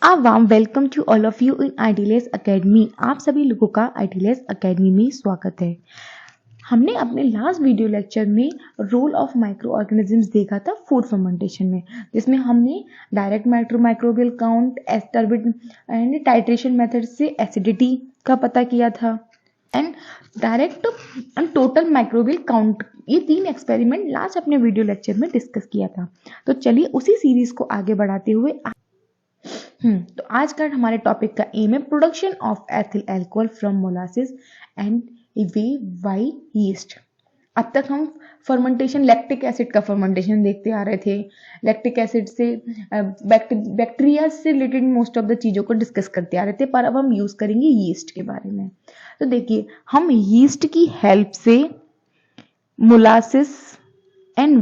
A warm welcome to all of you in Idealist Academy। आप सभी लोगों का Idealist Academy में स्वागत है। हमने अपने लास्ट वीडियो लेक्चर में रोल ऑफ माइक्रो ऑर्गेनिजम्स देखा था फूड फर्मेंटेशन में, जिसमें हमने डायरेक्ट माइक्रोबियल काउंट, एस्टर्बिड एंड टाइट्रेशन मेथड से एसिडिटी का पता किया था and direct and total microbial count. ये 3 एक्सपेरिमेंट लास्ट अपने वीडियो लेक्चर में डिस्कस किया था। तो चलिए उसी सीरीज को आगे बढ़ाते हुए तो आज का हमारे टॉपिक का एम है production of ethyl alcohol from molasses and way by yeast. अब तक हम फर्मेंटेशन, लैक्टिक एसिड का फर्मेंटेशन देखते आ रहे थे। लैक्टिक एसिड से बैक्टीरिया से रिलेटेड मोस्ट ऑफ द चीज़ों को डिस्कस करते आ रहे थे, पर अब हम यूज़ करेंगे यीस्ट के बारे में। तो देखिए, हम यीस्ट की हेल्प से मोलासिस एंड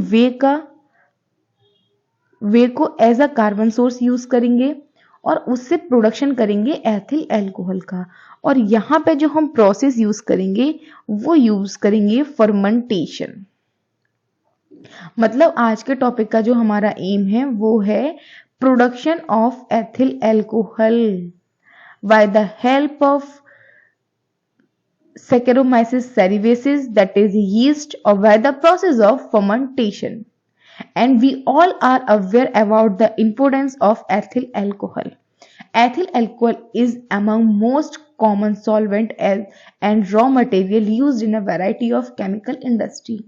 वे को as a carbon source use करेंगे और उससे प्रोडक्शन करेंगे एथिल अल्कोहल का। और यहाँ पे जो हम प्रोसेस यूज करेंगे वो यूज करेंगे फर्मेंटेशन। मतलब आज के टॉपिक का जो हमारा एम है वो है production of ethyl alcohol bye the help of Saccharomyces cerevisiae, that is yeast, or by the process of fermentation. And we all are aware about the importance of ethyl alcohol. Ethyl alcohol is among most common solvent and raw material used in a variety of chemical industry.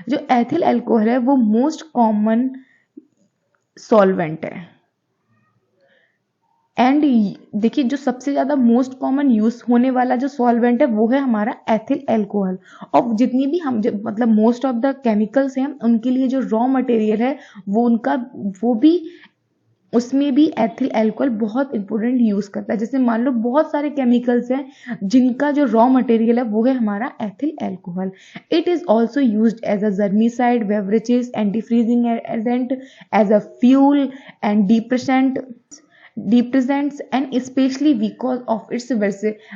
जो ethyl alcohol है वो most common solvent है। And देखिए, जो सबसे ज्यादा most common use होने वाला जो सॉल्वेंट है वो है हमारा एथिल अल्कोहल। और जितनी भी हम मतलब मोस्ट ऑफ द केमिकल्स हैं उनके लिए जो रॉ मटेरियल है वो भी उसमें भी एथिल अल्कोहल बहुत इंपॉर्टेंट यूज करता है। जैसे मान लो बहुत सारे केमिकल्स हैं जिनका जो रॉ मटेरियल है वो है हमारा ethyl alcohol. It is also used as a germicide, beverages, anti freezing agent, as a fuel and depressants, and especially because of its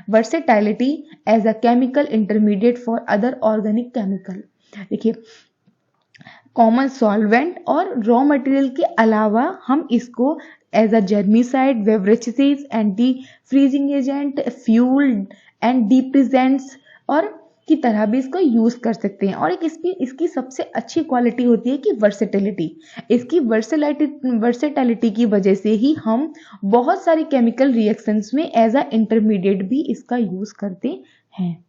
versatility as a chemical intermediate for other organic chemical। देखिए, common solvent और raw material के अलावा हम इसको as a germicide, beverages, anti freezing agent, fuel and depressants और की तरह भी इसको यूज कर सकते हैं। और एक इसकी सबसे अच्छी क्वालिटी होती है कि वर्सेटिलिटी। इसकी वर्सेटिलिटी की वजह से ही हम बहुत सारी केमिकल रिएक्शंस में एज अ इंटरमीडिएट भी इसका यूज करते हैं।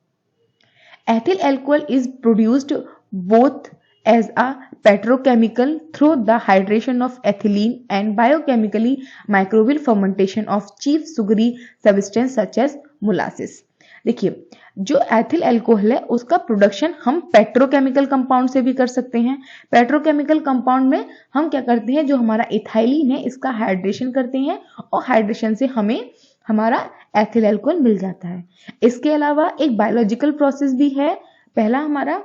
Ethyl alcohol is produced both as a petrochemical through the hydration of ethylene and biochemically microbial fermentation of cheap sugary substance such as molasses। देखिए, जो एथिल अल्कोहल है उसका production हम petrochemical compound से भी कर सकते हैं। पेट्रोकेमिकल कंपाउंड में हम क्या करते हैं, जो हमारा इथाइलिन है इसका हाइड्रेशन करते हैं और हाइड्रेशन से हमें हमारा एथिल अल्कोहल मिल जाता है। इसके अलावा एक बायोलॉजिकल प्रोसेस भी है। पहला हमारा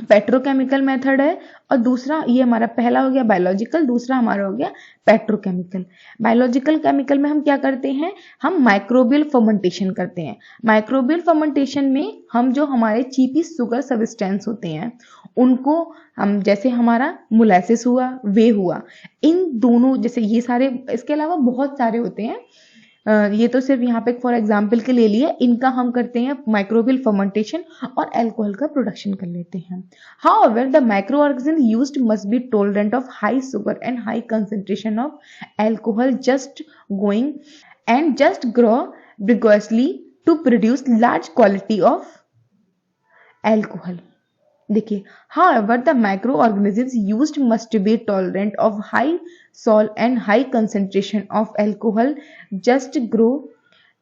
पेट्रोकेमिकल मेथड है और दूसरा, ये हमारा पहला हो गया बायोलॉजिकल, दूसरा हमारा हो गया पेट्रोकेमिकल। बायोलॉजिकल केमिकल में हम क्या करते हैं, हम माइक्रोबियल फर्मेंटेशन करते हैं। माइक्रोबियल फर्मेंटेशन में हम जो हमारे चीपी शुगर सब्सटेंस होते हैं उनको हम, जैसे हमारा मोलासिस हुआ, वे हुआ, इन दोनों जैसे ये सारे, इसके अलावा बहुत सारे होते हैं, ये तो सिर्फ यहाँ पे फॉर एग्जाम्पल के ले लिए, इनका हम करते हैं माइक्रोबियल फर्मेंटेशन और अल्कोहल का प्रोडक्शन कर लेते हैं। However, the microorganisms used must be tolerant of high sugar and high concentration of alcohol, just grow vigorously to produce large quantity of alcohol। देखिए, however, the microorganisms used must be tolerant of high salt and high concentration of alcohol, just grow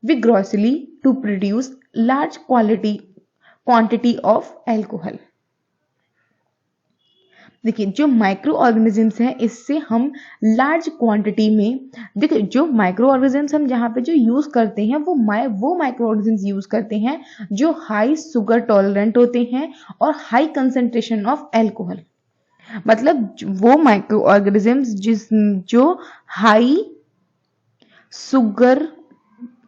vigorously to produce large quantity of alcohol। देखिए, जो micro organisms हैं इससे हम large quantity में, देखिए जो micro organisms हम जहाँ पे जो यूज करते हैं वो माइक्रो ऑर्गेनिजम्स यूज करते हैं जो हाई शुगर टॉलरेंट होते हैं और हाई कंसेंट्रेशन ऑफ अल्कोहल। मतलब वो माइक्रो ऑर्गेनिजम्स जो हाई शुगर,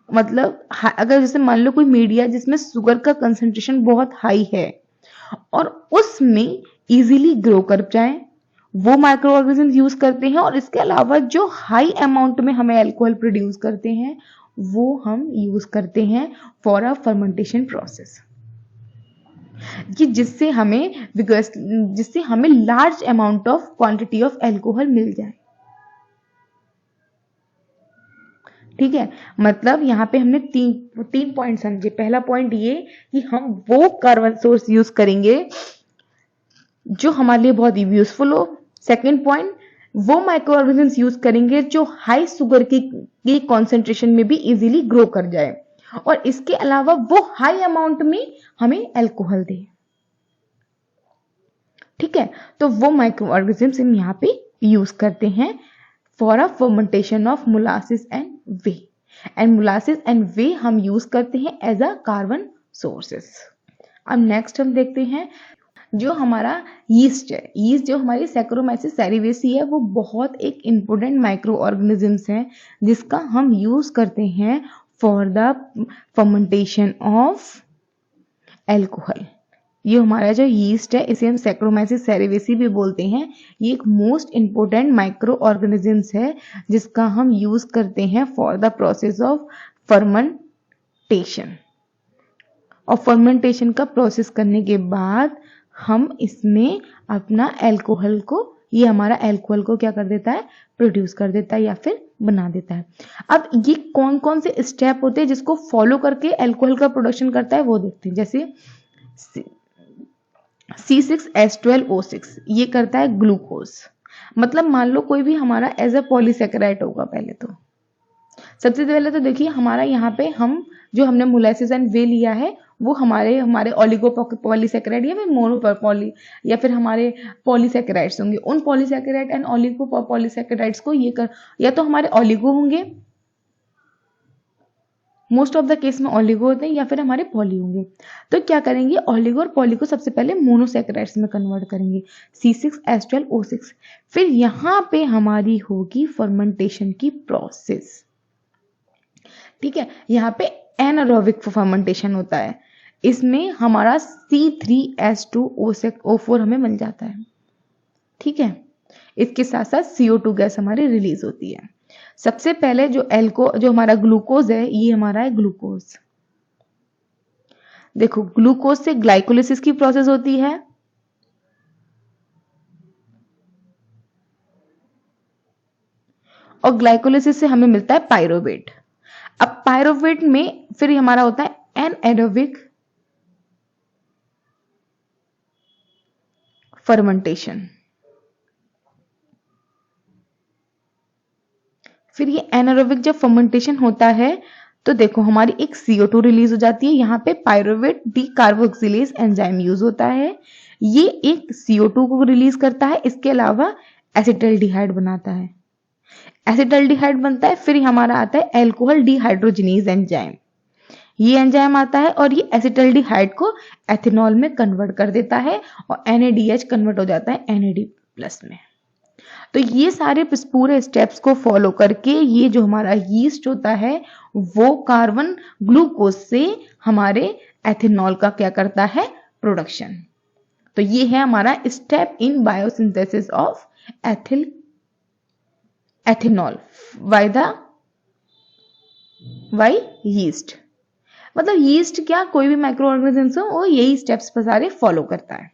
मतलब अगर जैसे मान लो कोई मीडिया जिसमें शुगर का कंसेंट्रेशन बहुत हाई है और उसमें इजीली ग्रो कर जाए वो माइक्रो ऑर्गेनिज्म यूज करते हैं, और इसके अलावा जो हाई अमाउंट में हमें अल्कोहल प्रोड्यूस करते हैं वो हम यूज करते हैं फॉर अ फर्मेंटेशन प्रोसेस, कि जिससे हमें large amount of quantity of alcohol मिल जाए। ठीक है, मतलब यहाँ पे हमने तीन पॉइंट समझे। पहला पॉइंट ये कि हम वो कार्बन सोर्स यूज करेंगे जो हमारे लिए बहुत यूजफुल हो। सेकेंड पॉइंट, वो माइक्रो ऑर्गेनिज्म यूज करेंगे जो हाई शुगर की कॉन्सेंट्रेशन में भी इजीली ग्रो कर जाए, और इसके अलावा वो हाई अमाउंट में हमें अल्कोहल दे। ठीक है, तो वो माइक्रो ऑर्गेनिज्म हम यहाँ पे यूज करते हैं for a fermentation of molasses and whey, and molasses and whey हम यूज करते हैं एज अ कार्बन सोर्सेस। अब नेक्स्ट हम देखते हैं जो हमारा यीस्ट है। यीस्ट जो हमारी सैक्रोमाइसिस सेरेवेसी है, वो बहुत एक इंपॉर्टेंट माइक्रो ऑर्गेनिजम्स है जिसका हम यूज करते हैं for the fermentation of alcohol. ये हमारा जो यीस्ट है, इसे हम सैक्रोमाइसिस सेरेवेसी भी बोलते हैं। ये एक मोस्ट इंपॉर्टेंट माइक्रो ऑर्गेनिजम्स है जिसका हम यूज करते हैं for the process of fermentation. और फर्मेंटेशन का प्रोसेस करने के बाद हम इसमें अपना अल्कोहल को, ये हमारा अल्कोहल को क्या कर देता है, प्रोड्यूस कर देता है या फिर बना देता है। अब ये कौन कौन से स्टेप होते हैं जिसको फॉलो करके अल्कोहल का प्रोडक्शन करता है वो देखते हैं। जैसे C6H12O6 ये करता है ग्लूकोज। मतलब मान लो कोई भी हमारा एज अ पॉलीसेकेराइड होगा। पहले तो सबसे पहले तो देखिए हमारा यहाँ पे हम जो हमने मोलासिस एंड वे लिया है वो हमारे ओलिगो पॉलीसेकेराइड या फिर मोनोपॉली या फिर हमारे पॉलीसेकेराइड्स होंगे। उन पॉलीसेकेराइड एंड ओलिगो पॉलीसेकेराइड्स को या तो हमारे ओलिगो होंगे, मोस्ट ऑफ द केस में ओलिगो होते हैं, या फिर हमारे पॉली होंगे। तो क्या करेंगे, ओलिगो और पॉली को सबसे पहले मोनोसेकेराइड्स में कन्वर्ट करेंगे, C6H12O6। फिर यहाँ पे हमारी होगी फर्मेंटेशन की प्रोसेस। ठीक है, यहाँ पे एनारोबिक फर्मेंटेशन होता है। इसमें हमारा C3H2O4 हमें मिल जाता है। ठीक है, इसके साथ साथ CO2 गैस हमारी रिलीज होती है। सबसे पहले जो हमारा ग्लूकोज है, ये हमारा है ग्लूकोज। देखो ग्लूकोज से ग्लाइकोलिसिस की प्रोसेस होती है, और ग्लाइकोलिसिस से हमें मिलता है पायरोवेट। अब पायरोवेट में फिर हमारा होता है एनएरोबिक फर्मेंटेशन। फिर ये एनारोबिक जब फर्मेंटेशन होता है तो देखो हमारी एक CO2 रिलीज हो जाती है। यहाँ पे पायरोवेट डीकार्बोक्सिलेज एंजाइम यूज होता है, ये एक CO2 को रिलीज करता है। इसके अलावा एसिटाल्डिहाइड बनाता है, एसिटाल्डिहाइड बनता है। फिर हमारा आता है अल्कोहल डिहाइड्रोजिनेज एंजाइम। ये एंजाइम आता है और ये एसिटाल्डिहाइड को एथेनॉल में कन्वर्ट कर देता है, और NADH कन्वर्ट हो जाता है NAD+ में। तो ये सारे पूरे स्टेप्स को फॉलो करके ये जो हमारा यीस्ट होता है वो कार्बन ग्लूकोज से हमारे एथेनॉल का क्या करता है, प्रोडक्शन। तो ये है हमारा step in biosynthesis of ethanol by yeast. मतलब यीस्ट क्या, कोई भी माइक्रो ऑर्गेनिज्म हो वो यही स्टेप्स पर सारे फॉलो करता है।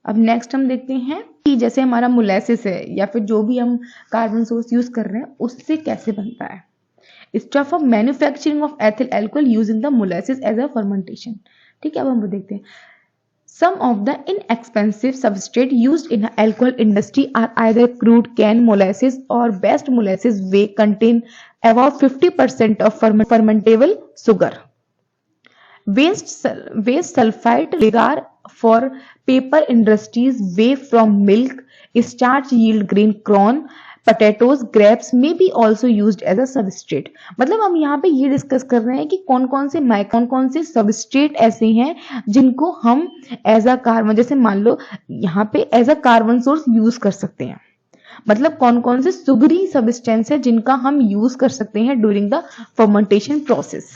अब नेक्स्ट हम देखते हैं कि जैसे हमारा मोलासिस है या फिर जो भी हम कार्बन सोर्स यूज कर रहे हैं उससे कैसे बनता है। Step of manufacturing of ethyl alcohol using the molasses as a fermentation. ठीक है, अब हम देखते हैं। Some of the inexpensive substrate used in the alcohol industry are either crude cane molasses or best molasses whey contain about 50% of fermentable sugar. Waste sulfite vinegar for paper industries whey from milk, starch yield green corn, potatoes, grapes may be also used as a substrate। मतलब हम यहाँ पे ये discuss कर रहे हैं कि कौन कौन से सबस्ट्रेट ऐसे हैं जिनको हम एज अ कार्बन, जैसे मान लो यहाँ पे as a carbon source use कर सकते हैं। मतलब कौन कौन से सुगरी सब्सटेंस है जिनका हम यूज कर सकते हैं ड्यूरिंग द फर्मेंटेशन प्रोसेस।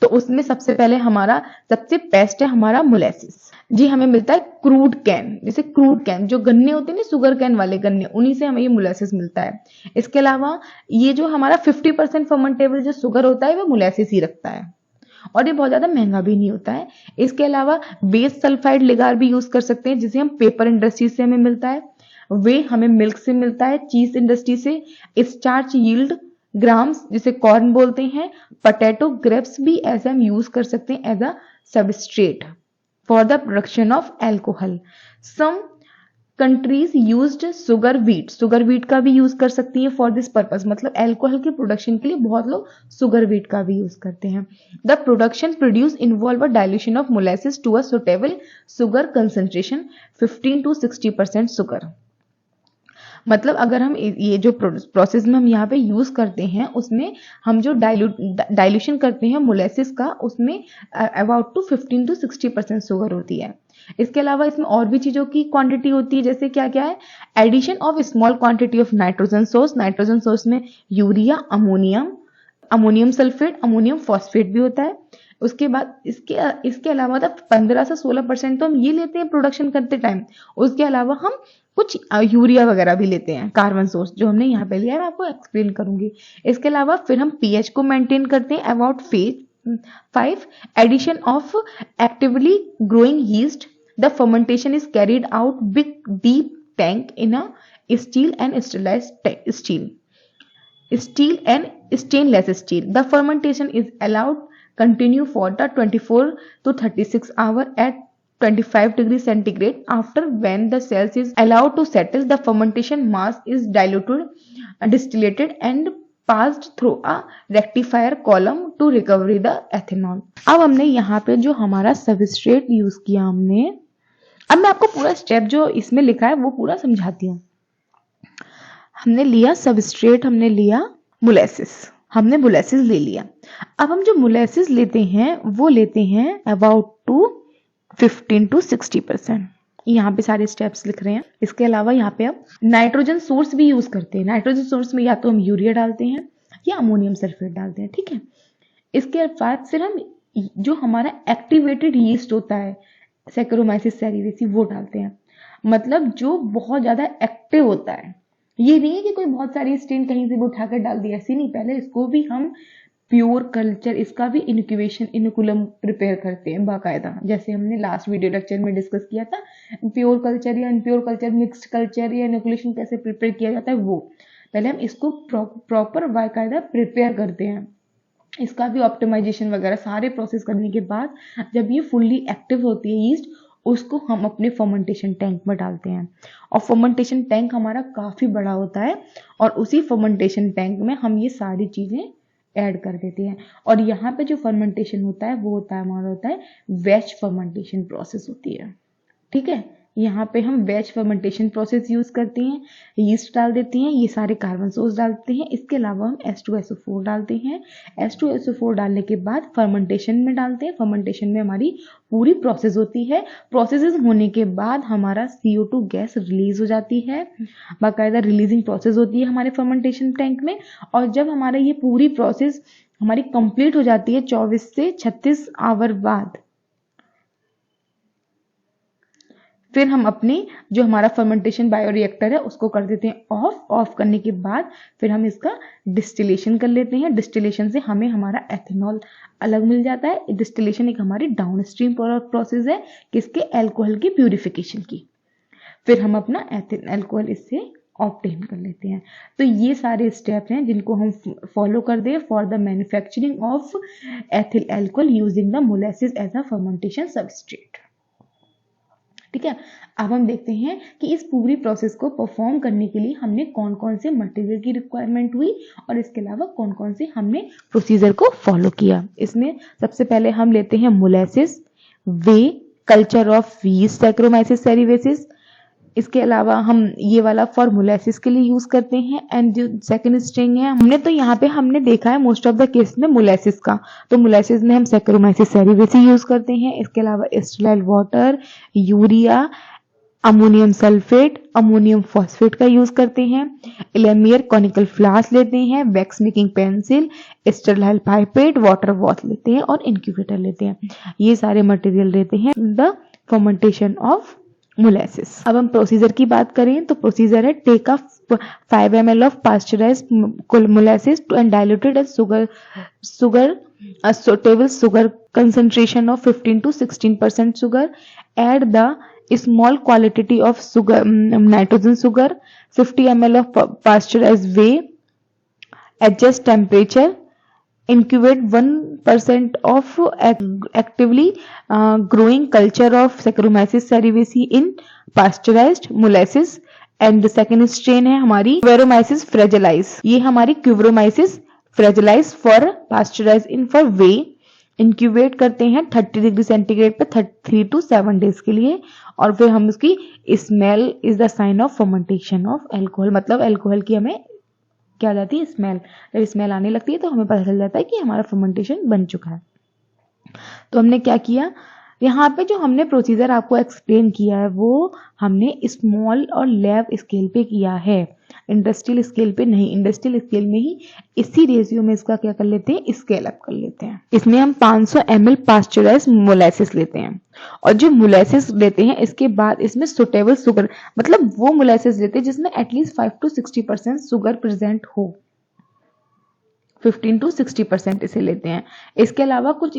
तो उसमें सबसे पहले हमारा सबसे बेस्ट है हमारा मोलेसिस जी। हमें मिलता है क्रूड कैन, जैसे क्रूड कैन जो गन्ने होते हैं ना, शुगर कैन वाले गन्ने, उन्हीं से हमें ये मोलेसिस मिलता है। इसके अलावा ये जो हमारा 50% फर्मेंटेबल जो शुगर होता है वो मोलेसिस ही रखता है, और ये बहुत ज्यादा महंगा भी नहीं होता है। इसके अलावा बेस सल्फाइड लिगार भी यूज कर सकते हैं, जिसे हम पेपर इंडस्ट्री से हमें मिलता है, वे हमें मिल्क से मिलता है, चीज इंडस्ट्री से, स्टार्च यील्ड ग्राम्स जिसे कॉर्न बोलते हैं, पोटैटो ग्रेप्स भी ऐसे हम यूज कर सकते हैं as a substrate for the production of alcohol. Some countries used sugar wheat का भी यूज कर सकती है फॉर दिस पर्पस, मतलब एल्कोहल के प्रोडक्शन के लिए बहुत लोग शुगर वीट का भी यूज करते हैं। The production produce involve a dilution of molasses to a suitable sugar concentration 15 to 60% sugar. मतलब अगर हम ये जो प्रोसेस में हम यहाँ पे यूज करते हैं उसमें हम जो डाइल्यूशन करते हैं मोलेसिस का, उसमें अबाउट टू 15 to 60% शुगर होती है। इसके अलावा इसमें और भी चीजों की क्वांटिटी होती है, जैसे क्या क्या है, addition of small quantity of nitrogen source में urea, ammonium sulphate, ammonium phosphate भी होता है। उसके बाद इसके अलावा 15 से 16% तो हम ये लेते हैं प्रोडक्शन करते टाइम। उसके अलावा हम कुछ यूरिया वगैरह भी लेते हैं, कार्बन सोर्स जो हमने यहाँ पे लिया है, मैं आपको एक्सप्लेन करूंगी। इसके अलावा फिर हम पीएच को मेंटेन करते हैं about 5 addition of actively growing yeast. The fermentation is carried out big deep tank in a steel and stainless steel. The fermentation is allowed continue for the 24 to 36 hour at 25 degrees centigrade. After when the cells is allowed to settle, the fermentation mass is diluted, distillated and passed through a rectifier column to recover the ethanol. अब हमने यहाँ पे जो हमारा substrate use किया हमने, अब मैं आपको पूरा स्टेप जो इसमें लिखा है वो पूरा समझाती हूँ। हमने लिया सबस्ट्रेट, हमने लिया मोलेसिस, हमने मोलेसिस ले लिया। अब हम जो मोलेसिस लेते हैं वो लेते हैं अबाउट टू 15 to 60%। यहाँ पे सारे स्टेप्स लिख रहे हैं। इसके अलावा यहाँ पे अब नाइट्रोजन सोर्स भी यूज करते हैं। नाइट्रोजन सोर्स में या तो हम यूरिया डालते हैं या अमोनियम सल्फेट डालते हैं, ठीक है। इसके बाद फिर हम जो हमारा एक्टिवेटेड यीस्ट होता है सैक्रोमाइसिस सेरेविसी वो डालते हैं, मतलब जो बहुत ज्यादा एक्टिव होता है। ये नहीं है कि कोई बहुत सारी स्ट्रेन कहीं से भी उठाकर डाल दिया, ऐसी नहीं। पहले इसको भी हम प्योर कल्चर, इसका भी इनोकुलम प्रिपेयर करते हैं बाकायदा, जैसे हमने लास्ट वीडियो लेक्चर में डिस्कस किया था। प्योर कल्चर या इनप्योर कल्चर, मिक्स्ड कल्चर या इनोकुलेशन कैसे प्रिपेयर किया जाता है, वो पहले हम इसको प्रॉपर बाकायदा प्रिपेयर करते हैं। इसका भी ऑप्टिमाइजेशन वगैरह सारे प्रोसेस करने के बाद जब ये फुल्ली एक्टिव होती है यीस्ट, उसको हम अपने फर्मेंटेशन टैंक में डालते हैं। और फर्मेंटेशन टैंक हमारा काफी बड़ा होता है और उसी फर्मेंटेशन टैंक में हम ये सारी चीजें ऐड कर देते हैं। और यहाँ पे जो फर्मेंटेशन होता है वो होता है हमारा होता है बैच फर्मेंटेशन प्रोसेस होती है, ठीक है। यहाँ पे हम बैच फर्मेंटेशन प्रोसेस यूज करते हैं, यीस्ट डाल देते हैं, ये सारे कार्बन सोर्स डालते हैं। इसके अलावा हम H2SO4 डालते हैं। H2SO4 डालने के बाद फर्मेंटेशन में डालते हैं। फर्मेंटेशन में हमारी पूरी प्रोसेस होती है। प्रोसेस होने के बाद हमारा CO2 गैस रिलीज हो जाती है, बाकायदा रिलीजिंग प्रोसेस होती है हमारे फर्मेंटेशन टैंक में। और जब हमारा ये पूरी प्रोसेस हमारी कंप्लीट हो जाती है 24 से 36 आवर बाद, फिर हम अपनी जो हमारा फर्मेंटेशन बायोरिएक्टर है उसको कर देते हैं ऑफ करने के बाद फिर हम इसका डिस्टिलेशन कर लेते हैं। डिस्टिलेशन से हमें हमारा एथेनॉल अलग मिल जाता है। डिस्टिलेशन एक हमारी डाउनस्ट्रीम प्रोसेस है किसके, एल्कोहल की प्यूरिफिकेशन की। फिर हम अपना एल्कोहल इससे ऑब्टेन कर लेते हैं। तो ये सारे स्टेप हैं जिनको हम फॉलो कर दे for the manufacturing of ethyl alcohol using the molasses as a fermentation substrate, ठीक है। अब हम देखते हैं कि इस पूरी प्रोसेस को परफॉर्म करने के लिए हमने कौन कौन से मटेरियल की रिक्वायरमेंट हुई और इसके अलावा कौन कौन से हमने प्रोसीजर को फॉलो किया। इसमें सबसे पहले हम लेते हैं molasses, whey, culture of yeast Saccharomyces cerevisiae. इसके अलावा हम ये वाला फॉर मोलेसिस के लिए यूज करते हैं। एंड जो सेकंड स्ट्रिंग है हमने तो यहाँ पे हमने देखा है मोस्ट ऑफ द केस में मोलेसिस का, तो मोलेसिस में हम सैक्रोमाइसिस सेरेविसी यूज करते हैं। इसके अलावा sterile water, urea ammonium sulphate, ammonium phosphate का यूज करते हैं, इलेमियर कॉनिकल फ्लास्क लेते हैं, wax making pencil, sterile pipette, water bath लेते हैं और इंक्यूबेटर लेते हैं। ये सारे मटेरियल लेते हैं द फर्मेंटेशन ऑफ मोलेसिस। अब हम प्रोसीजर की बात करें तो प्रोसीजर है take a 5 ml of pasteurized molasses and diluted as sugar a suitable sugar concentration of 15 to 16% sugar. Add the small quantity of sugar, nitrogen sugar, 50 ml of pasteurized whey. Adjust temperature. Incubate 1% of actively growing culture of Saccharomyces cerevisiae in pasteurized molasses. And second strain है हमारी Kluyveromyces fragilis. ये हमारी Kluyveromyces fragilis for pasteurize in for whey. Incubate करते हैं 30 degree centigrade पे 3 to 7 days के लिए और फिर हम उसकी smell is the sign of fermentation of alcohol. मतलब एल्कोहल की हमें क्या आ जाती है स्मेल। जब स्मेल आने लगती है तो हमें पता चल जाता है कि हमारा फर्मेंटेशन बन चुका है। तो हमने क्या किया, यहाँ पे जो हमने प्रोसीजर आपको एक्सप्लेन किया है वो हमने स्मॉल और लैब स्केल पे किया है, इंडस्ट्रियल स्केल पे नहीं। इंडस्ट्रियल स्केल में ही इसी रेशियो में इसका क्या कर लेते हैं, स्केल अप कर लेते हैं। इसमें हम 500 ml पास्चराइज्ड मोलेसिस लेते हैं और जो मोलेसिस लेते हैं इसके बाद इसमें सुटेबल शुगर, मतलब वो मोलेसिस लेते हैं जिसमें एटलीस्ट 5 to 60% शुगर प्रेजेंट हो। 15 to 60% इसे लेते हैं। इसके अलावा कुछ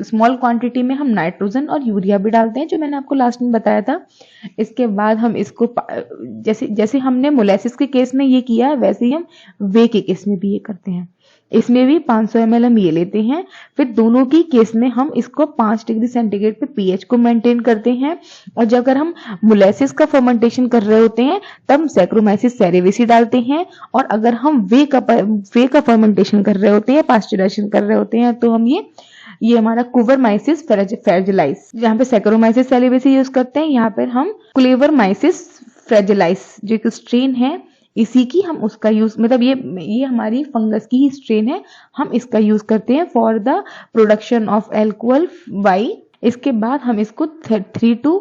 स्मॉल क्वांटिटी में हम नाइट्रोजन और यूरिया भी डालते हैं जो मैंने आपको लास्ट में बताया था। इसके बाद हम इसको जैसे हमने मोलेसिस के केस में ये किया है वैसे ही हम वे के केस में भी ये करते हैं। इसमें भी 500 ml हम ये लेते हैं। फिर दोनों की केस में हम इसको 5 डिग्री सेंटीग्रेड पे पीएच को मेंटेन करते हैं और जब अगर हम मोलेसिस का फर्मेंटेशन कर रहे होते हैं तब सैक्रोमाइसिस सेरेविसी डालते हैं और अगर हम वे का फर्मेंटेशन कर रहे होते हैं, पास्चराइजेशन कर रहे होते हैं तो हम ये हमारा कुवरमाइसिस फ्रेजिलाइज, जहाँ पे सैक्रोमाइसिस सेरेविसी यूज करते हैं यहाँ पर हम क्लेवरमाइसिस फ्रेजिलाइज जो एक स्ट्रेन है इसी की हम उसका यूज, मतलब ये हमारी फंगस की ही स्ट्रेन है, हम इसका यूज करते हैं for the production of alcohol वाई। इसके बाद हम इसको 3 to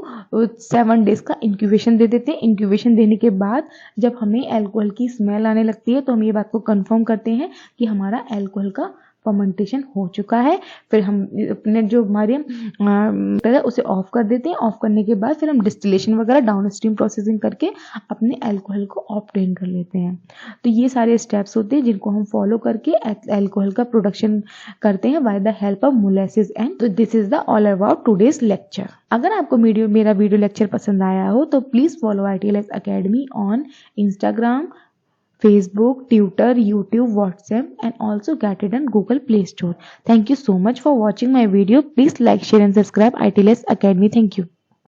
7 डेज का इंक्यूबेशन दे देते हैं। इंक्यूबेशन देने के बाद जब हमें एल्कोहल की स्मेल आने लगती है तो हम ये बात को कंफर्म करते हैं कि हमारा एल्कोहल का फर्मेंटेशन हो चुका है। फिर हम अपने जो हमारे उसे ऑफ कर देते हैं। ऑफ करने के बाद फिर हम डिस्टिलेशन वगैरह डाउन स्ट्रीम प्रोसेसिंग करके अपने एल्कोहल को ऑब्टेन कर लेते हैं। तो ये सारे स्टेप्स होते हैं जिनको हम फॉलो करके एल्कोहल का प्रोडक्शन करते हैं by the help of molasses and. तो this is the all about today's lecture. अगर आपको मेरा वीडियो लेक्चर पसंद आया हो तो please follow ITLS Academy on Instagram, Facebook, Twitter, YouTube, WhatsApp and also get it on Google Play Store. Thank you so much for watching my video. Please like, share and subscribe ITLS Academy. Thank you.